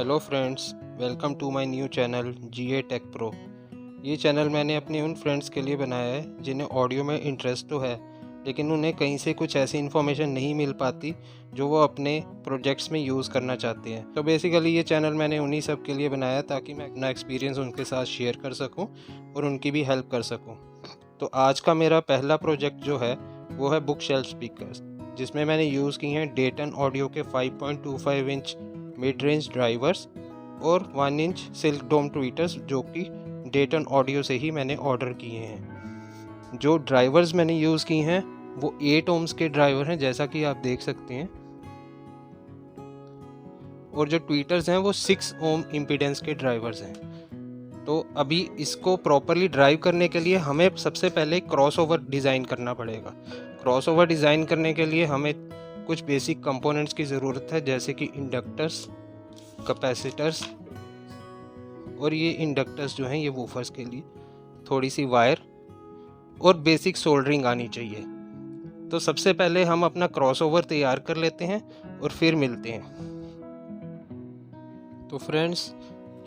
Hello friends, welcome to my new channel GA tech pro. ये channel मैंने अपने उन फ्रेंड्स के लिए बनाया है जिन्हें ऑडियो में इंटरेस्ट तो है, लेकिन उन्हें कहीं से कुछ ऐसी इन्फॉर्मेशन नहीं मिल पाती जो वो अपने प्रोजेक्ट्स में यूज़ करना चाहते हैं। तो बेसिकली ये चैनल मैंने उन्हीं सब के लिए बनाया ताकि मैं अपना एक्सपीरियंस उनके साथ शेयर कर सकूं और उनकी भी हेल्प कर सकूं। तो आज का मेरा पहला प्रोजेक्ट जो है वो है बुक शेल्फ स्पीकर्स, जिसमें मैंने यूज़ की हैं डेटन ऑडियो के 5.25 इंच मिड रेंज ड्राइवर्स और 1 इंच सिल्क डोम ट्वीटर्स, जो कि डेटन ऑडियो से ही मैंने ऑर्डर किए हैं। जो ड्राइवर्स मैंने यूज़ की हैं वो 8 ओम्स के ड्राइवर हैं, जैसा कि आप देख सकते हैं, और जो ट्वीटर्स हैं वो 6 ओम इम्पीडेंस के ड्राइवर्स हैं। तो अभी इसको प्रॉपरली ड्राइव करने के लिए हमें सबसे पहले क्रॉसओवर डिज़ाइन करना पड़ेगा। क्रॉसओवर डिज़ाइन करने के लिए हमें कुछ बेसिक कंपोनेंट्स की ज़रूरत है, जैसे कि इंडक्टर्स, कैपेसिटर्स, और ये इंडक्टर्स जो हैं ये वूफर्स के लिए, थोड़ी सी वायर और बेसिक सोल्डरिंग आनी चाहिए। तो सबसे पहले हम अपना क्रॉसओवर तैयार कर लेते हैं और फिर मिलते हैं। तो फ्रेंड्स,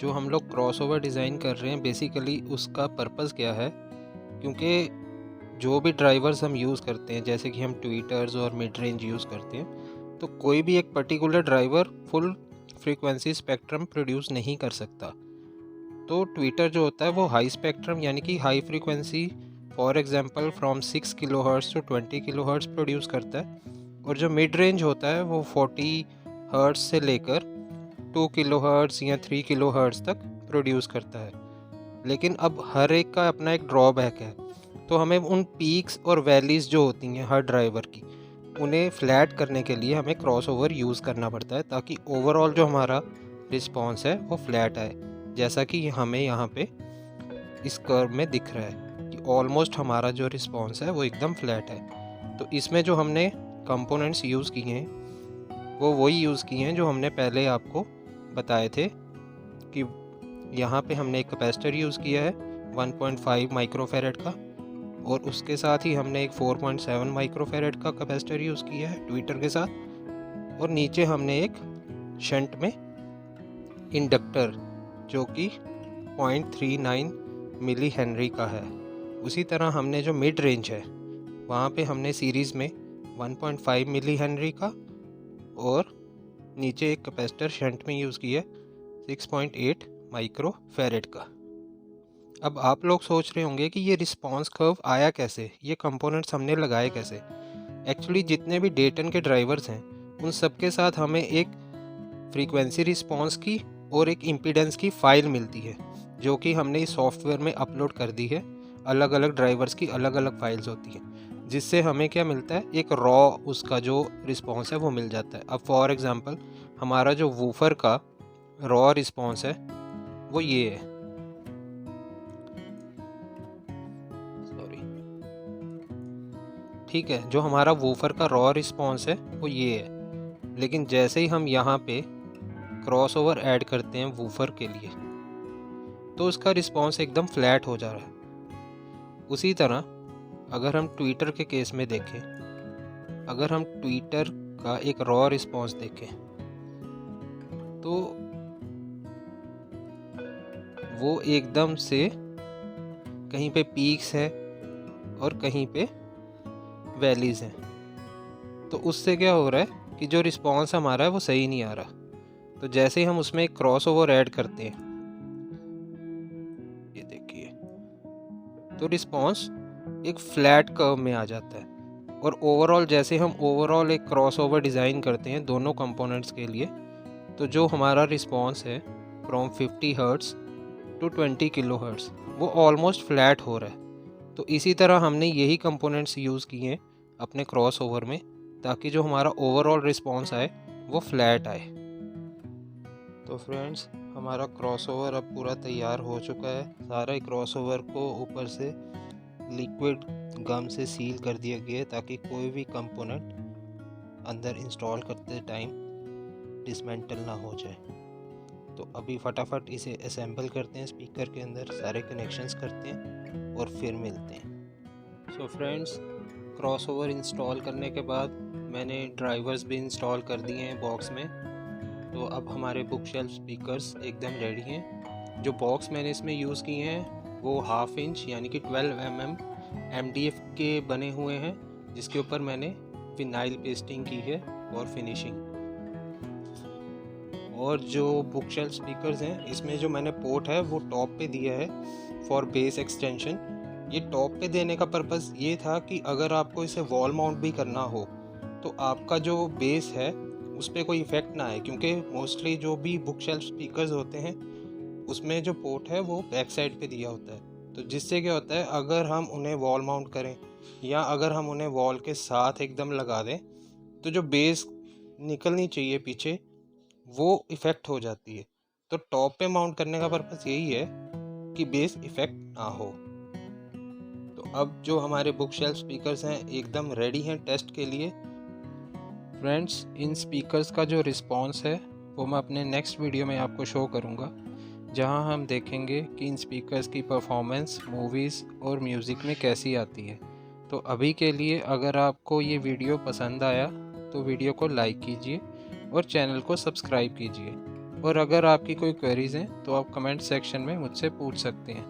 जो हम लोग क्रॉसओवर डिज़ाइन कर रहे हैं बेसिकली उसका पर्पज़ क्या है, क्योंकि जो भी ड्राइवर्स हम यूज़ करते हैं, जैसे कि हम ट्वीटर्स और मिड रेंज यूज़ करते हैं, तो कोई भी एक particular driver full frequency spectrum produce नहीं कर सकता। तो ट्विटर जो होता है वो हाई स्पेक्ट्रम यानी कि high frequency, for example from 6 kilohertz to 20 kilohertz produce करता है, और जो मिड रेंज होता है वो 40 हर्ट्ज़ से लेकर 2 किलोहर्ट्ज़ या 3 किलोहर्ट्ज़ तक प्रोड्यूस करता है। लेकिन अब हर एक का अपना एक ड्रॉबैक है, तो हमें उन पीक्स और वैलीज़ जो होती हैं हर ड्राइवर की, उन्हें फ्लैट करने के लिए हमें क्रॉसओवर यूज़ करना पड़ता है, ताकि ओवरऑल जो हमारा रिस्पॉन्स है वो फ्लैट आए, जैसा कि हमें यहाँ पे इस कर्व में दिख रहा है कि ऑलमोस्ट हमारा जो रिस्पॉन्स है वो एकदम फ्लैट है। तो इसमें जो हमने कंपोनेंट्स यूज़ किए हैं वो वही यूज़ किए हैं जो हमने पहले आपको बताए थे, कि यहाँ पे हमने एक कैपेसिटर यूज़ किया है 1.5 माइक्रोफेरेड का, और उसके साथ ही हमने एक 4.7 माइक्रोफेरेड का कैपेसिटर यूज़ किया है ट्विटर के साथ, और नीचे हमने एक शंट में इंडक्टर जो कि 0.39 मिली हेनरी का है। उसी तरह हमने जो मिड रेंज है वहाँ पे हमने सीरीज़ में 1.5 मिली हेनरी का, और नीचे एक कैपेसिटर शंट में यूज़ किया 6.8 माइक्रोफेरेड का। अब आप लोग सोच रहे होंगे कि ये रिस्पांस कर्व आया कैसे, ये कंपोनेंट्स हमने लगाए कैसे। एक्चुअली जितने भी डेटन के ड्राइवर्स हैं उन सब के साथ हमें एक फ्रीक्वेंसी रिस्पांस की और एक इम्पीडेंस की फ़ाइल मिलती है, जो कि हमने इस सॉफ्टवेयर में अपलोड कर दी है। अलग अलग ड्राइवर्स की अलग अलग फाइल्स होती हैं, जिससे हमें क्या मिलता है, एक रॉ उसका जो रिस्पांस है वो मिल जाता है। अब फॉर एग्जांपल हमारा जो वूफर का रॉ रिस्पांस है वो ये है, सॉरी, ठीक है, जो हमारा वूफर का रॉ रिस्पांस है वो ये है। लेकिन जैसे ही हम यहाँ पे क्रॉसओवर ऐड करते हैं वूफर के लिए, तो उसका रिस्पांस एकदम फ्लैट हो जा रहा है। उसी तरह अगर हम ट्विटर के केस में देखें, अगर हम ट्विटर का एक रॉ रिस्पांस देखें, तो वो एकदम से कहीं पे पीक्स है और कहीं पे वैलीज हैं। तो उससे क्या हो रहा है कि जो रिस्पांस हमारा है वो सही नहीं आ रहा। तो जैसे ही हम उसमें एक क्रॉसओवर ऐड करते हैं, ये देखिए, तो रिस्पांस एक फ्लैट कर्व में आ जाता है। और ओवरऑल जैसे हम ओवरऑल एक क्रॉसओवर डिज़ाइन करते हैं दोनों कंपोनेंट्स के लिए, तो जो हमारा रिस्पांस है from 50 hertz to 20 kilo hertz वो ऑलमोस्ट फ्लैट हो रहा है। तो इसी तरह हमने यही कंपोनेंट्स यूज़ किए हैं अपने क्रॉसओवर में, ताकि जो हमारा ओवरऑल रिस्पांस आए वो फ्लैट आए। तो फ्रेंड्स, हमारा क्रॉसओवर अब पूरा तैयार हो चुका है। सारे क्रॉसओवर को ऊपर से लिक्विड गम से सील कर दिया गया है, ताकि कोई भी कंपोनेंट अंदर इंस्टॉल करते टाइम डिसमेंटल ना हो जाए। तो अभी फटाफट इसे असेंबल करते हैं, स्पीकर के अंदर सारे कनेक्शंस करते हैं और फिर मिलते हैं। सो फ्रेंड्स, क्रॉसओवर इंस्टॉल करने के बाद मैंने ड्राइवर्स भी इंस्टॉल कर दिए हैं बॉक्स में, तो अब हमारे बुक शेल्फ स्पीकर्स एकदम रेडी हैं। जो बॉक्स मैंने इसमें यूज़ किए हैं वो 1/2 इंच यानी कि 12 mm MDF के बने हुए हैं, जिसके ऊपर मैंने विनाइल पेस्टिंग की है और फिनिशिंग। और जो बुक शेल्फ स्पीकर्स हैं इसमें जो मैंने पोर्ट है वो टॉप पे दिया है फॉर बेस एक्सटेंशन। ये टॉप पे देने का पर्पस ये था कि अगर आपको इसे वॉल माउंट भी करना हो तो आपका जो बेस है उस पर कोई इफ़ेक्ट ना आए, क्योंकि मोस्टली जो भी बुक शेल्फ स्पीकर्स होते हैं उसमें जो पोर्ट है वो बैक साइड पे दिया होता है। तो जिससे क्या होता है, अगर हम उन्हें वॉल माउंट करें या अगर हम उन्हें वॉल के साथ एकदम लगा दें तो जो बेस निकलनी चाहिए पीछे वो इफ़ेक्ट हो जाती है। तो टॉप पे माउंट करने का पर्पस यही है कि बेस इफ़ेक्ट ना हो। तो अब जो हमारे बुक शेल्फ स्पीकर्स हैं एकदम रेडी हैं टेस्ट के लिए। फ्रेंड्स, इन स्पीकर्स का जो रिस्पॉन्स है वो मैं अपने नेक्स्ट वीडियो में आपको शो करूँगा, जहां हम देखेंगे कि इन स्पीकर्स की परफॉर्मेंस मूवीज़ और म्यूज़िक में कैसी आती है। तो अभी के लिए अगर आपको ये वीडियो पसंद आया तो वीडियो को लाइक कीजिए और चैनल को सब्सक्राइब कीजिए। और अगर आपकी कोई क्वेरीज़ हैं तो आप कमेंट सेक्शन में मुझसे पूछ सकते हैं।